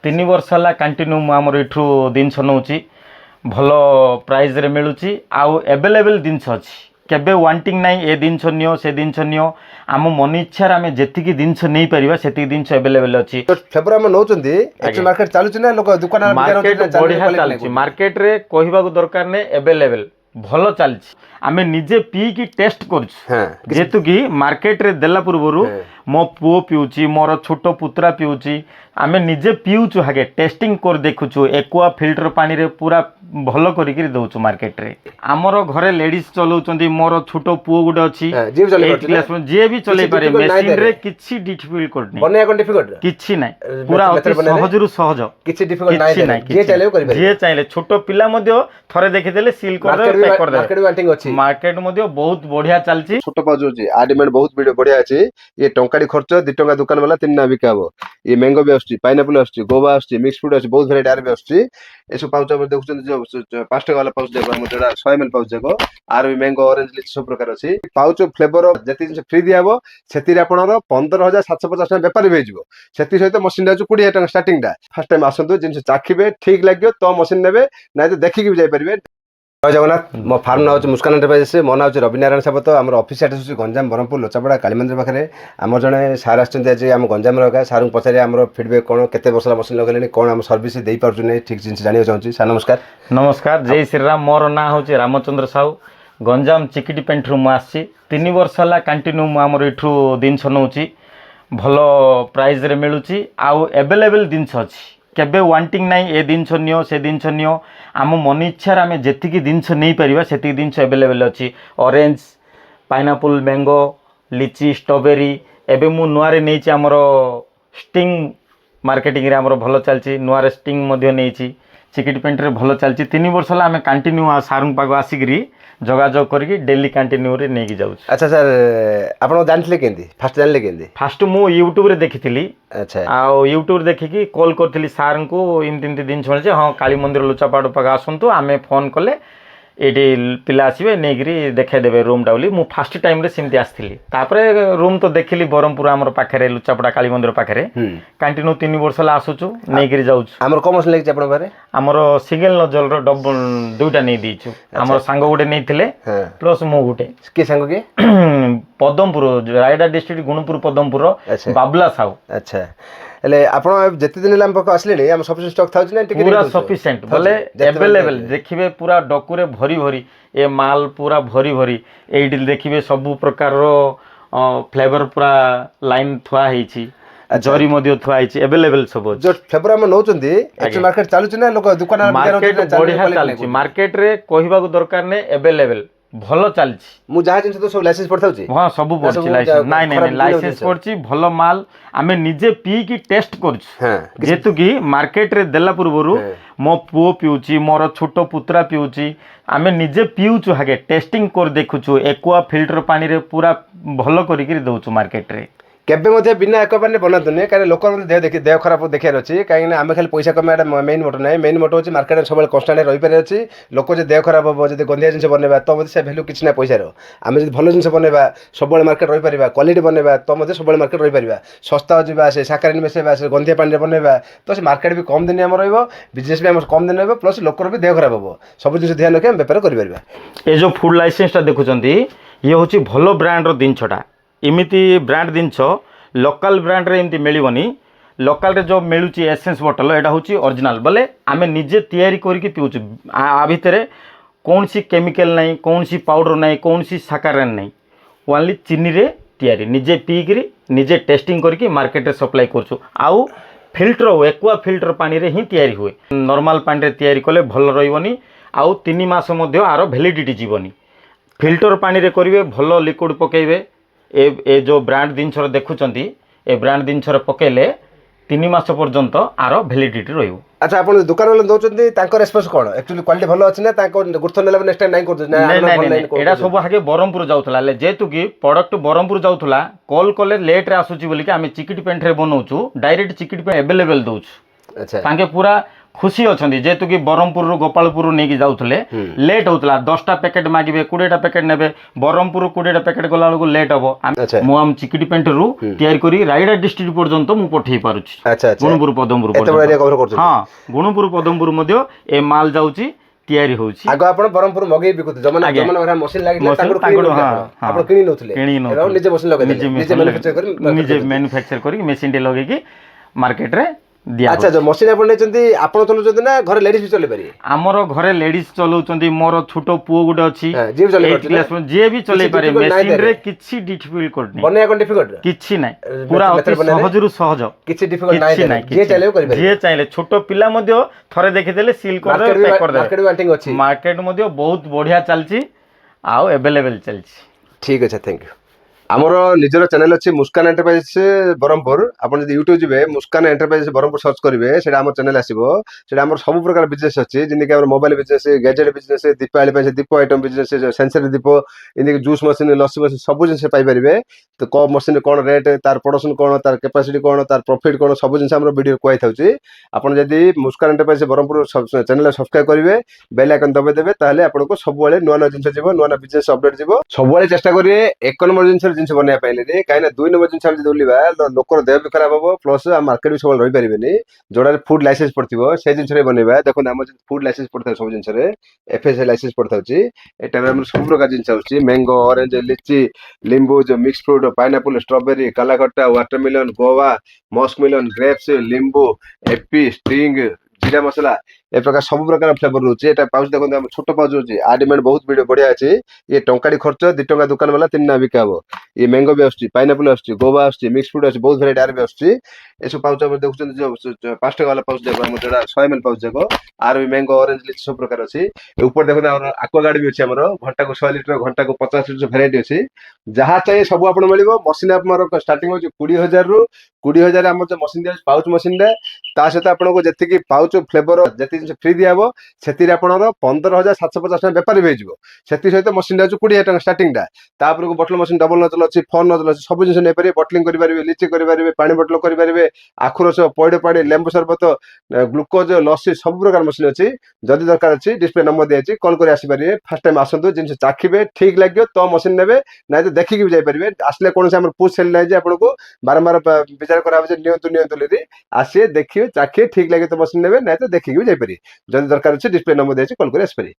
तीन वर्ष है कंटिन्यू आमर यू जिनस नौ भल प्राइज रे मिलूँ आउ एवेलेबल जिनस अच्छी केबे वांटिंग नाई ए जिनस नियो से जिनस नियो आम मन इच्छा आम जी जिनस नहीं पार से जिनस एवेलेबल अच्छी फ्लेवर हम नौचंदी एक्चुअली मार्केट चालुची ना लोक दुकान मार्केट बढ़िया चलची मार्केट रे कहबाक दरकार ने एवेलेबल भल चलची आमे निजे पी की टेस्ट कर जेतु कि मार्केट रे देला पूर्व मो पुओ पिउची मोर छोट पुत्रा पिउची आमे निजे पिउचु हागे टेस्टिंग कर देखुचु एक्वा फिल्टर पानी रे पूरा भल करिक दउचु मार्केट रे हमर घरे लेडीज चलाउचंदी मोर छोट पुओ गुडे अछि जे भी चले पारे मशीन रे किछि डिफिकल्ट नै बने कोन डिफिकल्ट किछि नै पूरा अति सहज रु सहज किछि डिफिकल्ट नै जे चले करि जे चाहिले छोट पिला मध्ये थरे देखि देले सील कर दे पैक कर दे मार्केट वांटिंग अछि मार्केट मध्ये बहुत बढ़िया चलची छोट पाउची आ डिमांड बहुत वीडियो बढ़िया अछि ये टंकाडी खर्च 2 टंका दुकान वाला 3 ना बिकाबो ये मैंगो भी आछी पाइनएप्पल आछी गोवा आछी मिक्स फ्रूट आछी बहुत वैरायटी आर भी आछी एसो पाउच हम देखुछन जो 5 टका वाला पाउच देखो हम जोडा 100 ml पाउच देखो आर भी मैंगो ऑरेंज लिची सब प्रकार अछि पाउच फ्लेवर जति जिंस फ्री दियाबो सेति रे आपनर 15750 टका व्यापारी भेज जिवो सेति सहित मशीन रा 20 टका स्टार्टिंग दा फर्स्ट टाइम आसंतु जिंस चाखिबे ठीक लागियो तो मशीन नेबे नै तो देखि कि जाय परिबे जय जगन्नाथ मो फार्म ना होची मुस्कान एंटरप्राइजेस मो ना होची रवि नारायण साबत आम ऑफिस एड्रेस होची गंजाम बरहमपुर लोचापड़ा काली मंदिर पाखे आम जड़े सार आछन आज आम गंजाम रखा सार पचारे आम फीडबैक कौन केते वर्ष मशीन लगेले कौन आम सर्विस दे पारछु नै ठीक जिंस जानियो चाहूची सर नमस्कार नमस्कार जय श्री राम मोर ना होची रामचंद्र साहू गंजाम चिकिटी पेंट रु आसी 3 वर्ष है कंटिन्यू आमर यू जिनस नौ भल प्राइज रे मिलूँ आउ एवेलेबल जिनस अच्छी केबे वांटिंग नाई ए जिनस नियो से जिनस नियो आम मन इच्छा आम जी जिनस नहीं पार से जिनस एवेलेबल अच्छी ऑरेंज पाइनएप्पल मैंगो लिची स्ट्रॉबेरी एबे मु नुआरे नहीं आमर स्टिंग मार्केटिंग रे आमर भल चलची नुआरे स्टिंग मध्य नहीं चिकिट पेंट रे भल चलची 3 वर्ष है आम कंटिन्यू सारूँ पाग आसिक जोगाजोग करके डेली कंटिन्यू रे नहीं जाऊ। अच्छा सर आपण जानथिले केंदी फास्ट जानले केंदी फास्ट मु यूट्यूब रे देखिथिली अच्छा आ यूट्यूब रे देखिकी कॉल करथिली सार को इमति इमति दिन छळे हां काली मंदिर लुचापाड़ पाग आसंतु आमे फोन कले एडी पिला आसीबे नेगिरी देखाई देबे रूम डाउली मु फर्स्ट टाइम रे सिमती आस्थिली तापरे रूम तो देखिली बरहमपुर हमर पाखरे लुचापड़ा काली मंदिर पाखरे कंटिन्यू 3 वर्ष ला आसुचु नेगिरी जाउछु हमर कमर्स लेके आपण बारे हमर सिंगल नजल रो डबल दुटा नै दिछु हमर संग गुडे नैथिले प्लस मु गुटे के संग के पदमपुर रायडा डिस्ट्रिक्ट गुणपुर पदमपुर बाबला साहू अच्छा एले आपण जति दिन लाम पक आसले हम सफिशिएंट स्टॉक थाउछ ना पूरा सफिशिएंट बोले अवेलेबल देखिबे पूरा डकुरे भरी भरी ए माल पूरा भरी भरी एडी देखिबे सब प्रकार रो फ्लेवर पूरा लाइन थुआ हेछि जरी मध्ये थुआ हेछि अवेलेबल सब जो फ्लेवर हम नौचंदी एक्चुअली मार्केट चालुची ना लोक दुकान मार्केट बढ़िया चलची मार्केट रे कहबाक दरकार ने अवेलेबल भल चलची मु जहा जिंस तो सब लाइसेंस पड़थाउची हां सब पड़ची लाइसेंस नाइ नाइ लाइसेंस पड़ची भल माल आमे निजे पी की टेस्ट करछु जेतु कि मार्केट रे देला पूर्व मो पुओ पिउची मोर छोट पुत्रा पिउची आमे निजे पिउचु हागे टेस्टिंग कर देखुचु एक्वा फिल्टर पानी रे पूरा भल करिक दउचु मार्केट रे केबे मध्ये बिना एक पानी बनातने कारण लोक देह खराब देखार अछि काहे आमे खाली पैसा कमाडा मेन मोटो नै मेन मोटो अछि मार्केट सब कन्स्टेंट रहि पारे अछि लोक जे देह खराब हो जदि गंदिया जिंस बनेबा तो मध्ये से वैल्यू किछ ना पैसा रो आमे जदि भलो जिंस बनेबा सब मार्केट रहि परिबा क्वालिटी बनेबा तो मध्ये सब मार्केट रहि परिबा सस्ता जिबा से साकारिन मेसेबा से गंदिया पानी रे बनेबा तो से मार्केट भी कम दिन हम रहइबो बिजनेस भी हम कम दिन रहइबो प्लस लोकर भी देह खराब हो सब जिंस ध्यान रखे हम व्यापार करि परिबा ए जो फूड लाइसेंस टा देखुचंती ये होची भलो ब्रांड रो दिनछटा इमिति ब्रांड दिनछ लोकल ब्रांड रे इमती मिलबनी लोकल रे जो मिलुची एसेंस बोतल एटा होची ओरिजिनल बोले आमे निजे तयारी करके पिउछु आ भितरे कौन सी केमिकल नहीं कौन सी पाउडर नहीं कौन सी साकारान नहीं ओनली चीनी रे तयारी निजे पीकरी निजे टेस्टिंग करके मार्केट रे सप्लाई करछु आउ फिल्टर एक्वा फिल्टर पानी रे ही तयारी हुए नॉर्मल पानी रे तयारी कले भल रहइबनी आउ 3 मास मध्ये आरो वैलिडिटी जीवनी फिल्टर पानी रे करिवे भल लिक्विड पकेइबे ए जो ब्रांड जिनसर देखुचंती ए ब्रांड जिनसर पकेले 3 मास पर्यंत आरो वैलिडिटी रहइबो अच्छा आपण दुकान वाला दोचंती तांको रेस्पॉन्स कोन एक्चुअली क्वालिटी भलो अछि ना तांको गुरथो नेला नेक्स्ट टाइम नहीं करछ ना एडा सब हागे बरहमपुर जाउथला ले जेतु कि प्रोडक्ट बरहमपुर जाउथला कॉल कले लेट रे आसुची बोली कि आमे चिकिट पेंट रे बनौछु डायरेक्ट चिकिट पे अवेलेबल दउछु अच्छा तांके पूरा ଖୁସି ଅଛନ୍ତି ଯେହେତୁ କି ବ୍ରହ୍ମପୁରରୁ ଗୋପାଳପୁରରୁ ନେଇକି ଯାଉଥିଲେ ଲେଟ୍ ହଉଥିଲା 10ଟା ପ୍ୟାକେଟ୍ ମାଗିବେ 20ଟା ପ୍ୟାକେଟ୍ ନେବେ ବ୍ରହ୍ମପୁରରୁ 20ଟା ପ୍ୟାକେଟ୍ ଗଲା ବେଳକୁ ଲେଟ୍ ହବ ଆଚ୍ଛା ମୁଁ ଆମ ଚିକିଟି ପେଣ୍ଟରୁ ତିଆରି କରି ରାୟଗଡ଼ା ଡିଷ୍ଟ୍ରିକ୍ଟ ପର୍ଯ୍ୟନ୍ତ ମୁଁ ପଠେଇ ପାରୁଛି ଆଚ୍ଛା ଆଚ୍ଛା ଗୁଣୁପୁର ପଦମପୁର ଏତେ ବଡ଼ ଏରିଆ କଭର କରୁଛନ୍ତି ହଁ ଗୁଣୁପୁର ପଦମପୁର ମଧ୍ୟ ଏ ମାଲ ଯାଉଛି ତିଆରି ହଉଛି ଆଗ ଆପଣ ବ୍ରହ୍ମପୁର ମଗେଇ ବିକୁଥିଲେ ଯୋଉମାନେ ମେସିନ୍ ଲାଗିଥିଲା ତାଙ୍କଠୁ କିଣି ତାଙ୍କଠୁ ନଉଥିଲେ ଆପଣ କିଣି ନଉଥିଲେ କିଣି ଏବେ ଆଉ ନିଜେ ମେସିନ୍ ଲଗେଇ ନିଜେ ନିଜେ ମ୍ୟାନୁଫ୍ୟାକ୍ଚର କରି ନିଜେ ମ୍ୟାନୁଫ୍ୟାକ୍ଚର କରିକି ମେସିନଟେ ଲଗେଇକି ମାର୍କେଟରେ ଦିଆ ଆଚ୍ଛା ଯୋଉ ମେସିନ୍ ଆପଣ ନେଇଛନ୍ତି ଆପଣ ଚଲାଉଛନ୍ତି ନା ଘରେ ଲେଡିଜ୍ ବି ଚଲେଇ ପାରିବେ ଆମର ଘରେ ଲେଡିଜ ଚଲାଉଛନ୍ତି ମୋର ଛୋଟ ପୁଅ ଗୋଟେ ଅଛି ଯିଏ ବି ଚଲେଇ 8 ପାରୁଛି କ୍ଲାସ ଯିଏ ବି ଚଲେଇ ପାରେ difficult ନାହିଁ ମେସିନରେ ତାହେଲେ? କିଛି ଡିଫିକଲ୍ଟ ନାହିଁ ବନେଇବା କ'ଣ ଡିଫିକଲ୍ଟ କିଛି ନାହିଁ ପୁରା ଅତି method ବନେଇଲେ? ସହଜରୁ ସହଜ କିଛି ଡିଫିକଲ୍ଟ ନାହିଁ କିଛି ତାହେଲେ? ନାହିଁ ଯିଏ ଚାଲିବ କରିପାରିବେ ଯିଏ ଚାହିଁଲେ ଛୋଟ ପିଲା ମଧ୍ୟ ଥରେ ଦେଖିଦେଲେ ସିଲ୍ କରିଦେବେ ପ୍ୟାକ୍ ମାର୍କେଟ କରିଦେବେ ବି ୱାଣ୍ଟିଂ ଅଛି ମାର୍କେଟ ମଧ୍ୟ ବହୁତ ବଢିଆ ଚାଲିଛି ଆଉ ଆଭେଲେବେଲ ଚାଲିଛି ଠିକ୍ ଅଛି ଥ୍ୟାଙ୍କ ୟୁ ଆମର ନିଜର ଚ୍ୟାନେଲ ଅଛି ମୁସ୍କାନ ଏଣ୍ଟରପ୍ରାଇଜେସ୍ ବ୍ରହ୍ମପୁର ଆପଣ ଯଦି ୟୁଟ୍ୟୁବ ଯିବେ ମୁସ୍କାନ ଏଣ୍ଟରପ୍ରାଇଜେସ୍ ବ୍ରହ୍ମପୁର ସର୍ଚ୍ଚ କରିବେ ସେଇଟା ଆମ ଚ୍ୟାନେଲ ଆସିବ ସେଇଟା ଆମର ସବୁ ପ୍ରକାର ବିଜନେସ୍ ଅଛି ଯେମିତିକି ଆମର mobile business gadget business Deepavali ପାଇଁ ଦୀପ ଆଇଟମ୍ ବିଜନେସ୍ ସେନ୍ସରୀ ଦୀପ ଏମିତିକି ଜୁସ୍ ମେସିନ୍ ଲସି ମେସିନ୍ ସବୁ ଜିନିଷ ପାଇପାରିବେ ତ କୋଉ ମେସିନ୍ କ'ଣ ରେଟ୍ ତାର ପ୍ରଡକ୍ସନ୍ କ'ଣ ତାର କାପାସିଟି କ'ଣ ତାର ପ୍ରଫିଟ୍ କ'ଣ ସବୁ ଜିନିଷ ଆମର ଭିଡ଼ିଓ କୁହାଇଥାଉଛି ଆପଣ ଯଦି Muskan enterprises Brahmapur channel subscribe କରିବେ ବେଲ୍ ଆଇକନ୍ ଦବାଇ ଦେବେ ତାହେଲେ ଆପଣଙ୍କୁ ସବୁବେଳେ ନୂଆ ନୂଆ ଜିନିଷ ଯିବ ନୂଆ ନୂଆ ବିଜନେସ୍ ଅପଡେଟ୍ ଯିବ ସବୁବେଳେ ଚେଷ୍ଟା କରିବେ 1 ନମ୍ବର ଜିନିଷ ବନେଇବା ପାଇଁ କାହିଁକିନା 2 ନମ୍ବର ଜିନିଷ ଆମେ ଯଦି ଓହ୍ଲିବା ଲୋକର ଦେହ ବି ଖରାପ ହବ ପ୍ଲସ୍ ଆମ ମାର୍କେଟ ବି ସବୁବେଳେ ରହିପାରିବେନି ଯୋଉଟାରେ ଫୁଡ୍ ଲାଇସେନ୍ସ ପଡିଥିବ ସେଇ ଜିନିଷରେ ବନେଇବା ଦେଖନ୍ତୁ ଆମର ଫୁଡ୍ ଲାଇସେନ୍ସ ପଡିଥାଏ ସବୁ ଜିନିଷରେ FSI ଲାଇସେନ୍ସ ପଡିଥାଉଛି ଏଟାରେ ଆମର ସବୁ ପ୍ରକାର ଜିନିଷ ଆସୁଛି ମ୍ୟାଙ୍ଗୋ ଅରେଞ୍ଜ ଲିଚି ଲିମ୍ବୁ ଯୋଉ ମିକ୍ସ ଫ୍ରୁଟ୍ ପାଇନାପଲ୍ ଷ୍ଟ୍ରବେରୀ କାଲାକଟା ୱାଟରମେଲନ୍ ଗୋଆ ମସ୍କମେଲନ୍ ଗ୍ରେପ୍ସ ଲିମ୍ବୁ ଏପି ଷ୍ଟ୍ରିଙ୍ଗ ଜିରା ମସଲା ଏ ପ୍ରକାର ସବୁ ପ୍ରକାର ଫ୍ଲେଭର ରହୁଛି ଏଟା ପାଉଚ୍ ଦେଖନ୍ତୁ ଆମ ଛୋଟ ପାଉଚ୍ ଅଛି ଆ ଡିମାଣ୍ଡ ବହୁତ ଭିଡିଓ ବଢିଆ ଅଛି ଇଏ ଟଙ୍କାଟି ଖର୍ଚ୍ଚ 2 ଟଙ୍କା ଦୋକାନ ବାଲା 3 ଟଙ୍କା ବିକା ହବ ଇଏ ମ୍ୟାଙ୍ଗୋ ବି ଆସୁଛି ପାଇନାପଲ୍ ଆସୁଛି ଗୋବା ଆସୁଛି ମିକ୍ସ ଫ୍ରୁଟ୍ ଆସୁଛି ବହୁତ ଭେରାଇଟି ଆର ବି ଆସୁଛି ଏସବୁ ପାଉଚ୍ ଆପଣ ଦେଖୁଛନ୍ତି ଯୋଉ 5 ଟଙ୍କା ବାଲା ପାଉଚ୍ ଯାକ ଆମର ଯୋଉଟା 100 ml ପାଉଚ୍ ଯାକ ଆର ବି ମ୍ୟାଙ୍ଗୋ ଅରେଞ୍ଜ ଲିଚି ସବୁ ପ୍ରକାର ଅଛି ଉପରେ ଦେଖନ୍ତୁ ଆମର ଆକ୍ୱାଗାର୍ଡ ବି ଅଛି ଆମର ଘଣ୍ଟାକୁ 100 ଲିଟର ଘଣ୍ଟାକୁ 50 ଲିଟର ଭେରାଇଟି ଅଛି ଯାହା ଚାହିଁବେ ସବୁ ଆପଣ ମିଳିବ ମସିନ୍ ଆମର ଷ୍ଟାର୍ଟିଂ ହଉଛି 20,000 ରୁ 20,000 ଆମର ଯୋଉ ମସିନ୍ ଦିଆଯାଉଛି ପାଉଚ୍ ମସିନ୍ ଟା ତା ସହିତ ଆପଣଙ୍କୁ ଯେତିକି ପାଉଚ୍ ଫ୍ଲେଭର ଯେତିକି ଜିନିଷ ଫ୍ରି ଦିଆହବ ସେଥିରେ ଆପଣଙ୍କର 15,750 ଟଙ୍କା ବେପାର ବି ହେଇଯିବ ସେଥି ସହିତ ମସିନ୍ ଯାଉଛି 20,000 ଟଙ୍କା ଷ୍ଟାର୍ଟିଂ ଟା ତାପରକୁ ବଟଲ ମସିନ୍ ଡବଲ ନଜଲ ଅଛି ଫୋନ୍ ନଜଲ ଅଛି ସବୁ ଜିନିଷ ନେଇପାରିବେ ବଟଲିଂ କରିପାରିବେ ଲିଚି କରିପାରିବେ ପାଣି ବଟଲ କରିପାରିବେ ଆଖୁ ରସ ପଇଡ଼ ପାଣି ଲେମ୍ବୁ ସରବତ ଗ୍ଲୁକୋଜ ଲସି ସବୁ ପ୍ରକାର ମସିନ୍ ଅଛି ଯଦି ଦରକାର ଅଛି ଡିସପ୍ଲେ ନମ୍ବର ଦିଆଯାଇଛି କଲ୍ କରି ଆସିପାରିବେ ଫାର୍ଷ୍ଟ ଟାଇମ୍ ଆସନ୍ତୁ ଜିନିଷ ଚାଖିବେ ଠିକ୍ ଲାଗିବ ତ ମସିନ୍ ନେବେ ନାଇଁ ତ ଦେଖିକି ବି ଯାଇପାରିବେ ଆସିଲେ କୌଣସି ଆମର ପୁସ୍ ସେଲ୍ ନାହିଁ ଯେ ଆପଣଙ୍କୁ ବାରମ୍ବାର ବିଚାର କରାହବ ଯେ ନିଅନ୍ତୁ ବୋଲି ଆସିବେ ଦେଖିବେ ଚାଖିବେ ଠିକ୍ ଲାଗିବ ତ ମସିନ୍ ନେବେ ନାଇଁ ତ ଦେଖିକି ବି ଯାଇପାରିବେ ଯଦି ଦରକାର ଅଛି ଡିସପ୍ଲେ ନମ୍ବର ଦିଆଯାଇଛି କଲ୍ କରି ଆସିପାରିବେ